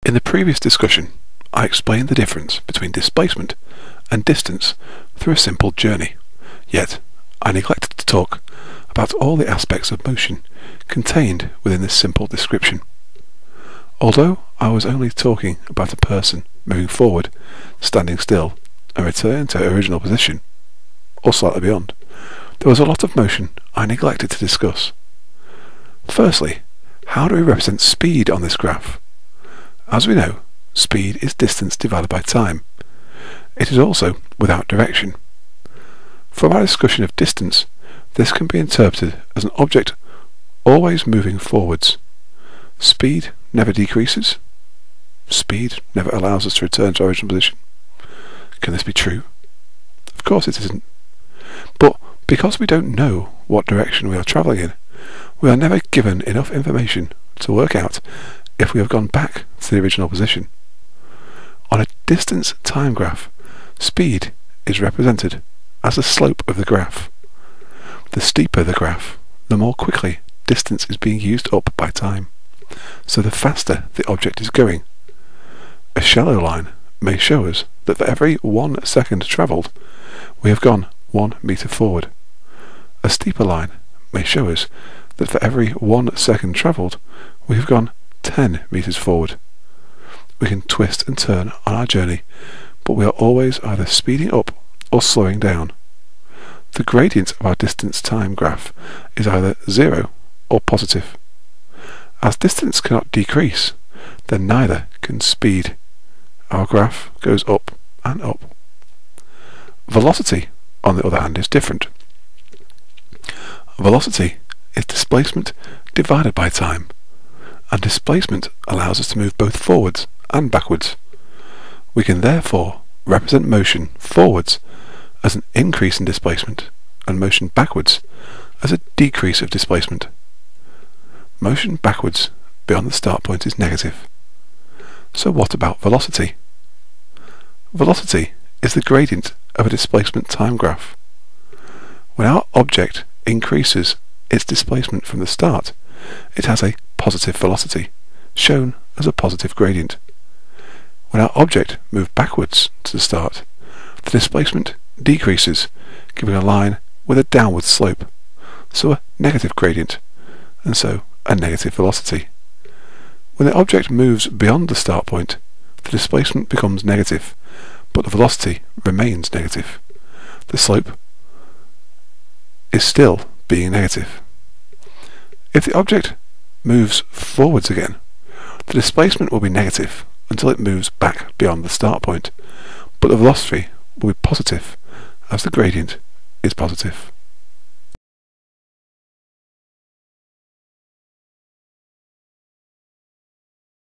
In the previous discussion, I explained the difference between displacement and distance through a simple journey, yet I neglected to talk about all the aspects of motion contained within this simple description. Although I was only talking about a person moving forward, standing still, and returning to her original position, or slightly beyond, there was a lot of motion I neglected to discuss. Firstly, how do we represent speed on this graph? As we know, speed is distance divided by time. It is also without direction. From our discussion of distance, this can be interpreted as an object always moving forwards. Speed never decreases. Speed never allows us to return to our original position. Can this be true? Of course it isn't. But because we don't know what direction we are travelling in, we are never given enough information to work out if we have gone back to the original position. On a distance time graph, speed is represented as the slope of the graph. The steeper the graph, the more quickly distance is being used up by time, so the faster the object is going. A shallow line may show us that for every 1 second travelled, we have gone 1 metre forward. A steeper line may show us that for every 1 second travelled, we have gone 10 metres forward. We can twist and turn on our journey, but we are always either speeding up or slowing down. The gradient of our distance time graph is either 0 or positive. As distance cannot decrease, then neither can speed. Our graph goes up and up. Velocity, on the other hand, is different. Velocity is displacement divided by time, and displacement allows us to move both forwards and backwards. We can therefore represent motion forwards as an increase in displacement and motion backwards as a decrease of displacement. Motion backwards beyond the start point is negative. So what about velocity? Velocity is the gradient of a displacement time graph. When our object increases its displacement from the start, it has a positive velocity, shown as a positive gradient. When our object moves backwards to the start, the displacement decreases, giving a line with a downward slope, so a negative gradient, and so a negative velocity. When the object moves beyond the start point, the displacement becomes negative, but the velocity remains negative. The slope is still being negative. If the object moves forwards again, the displacement will be negative until it moves back beyond the start point, but the velocity will be positive as the gradient is positive.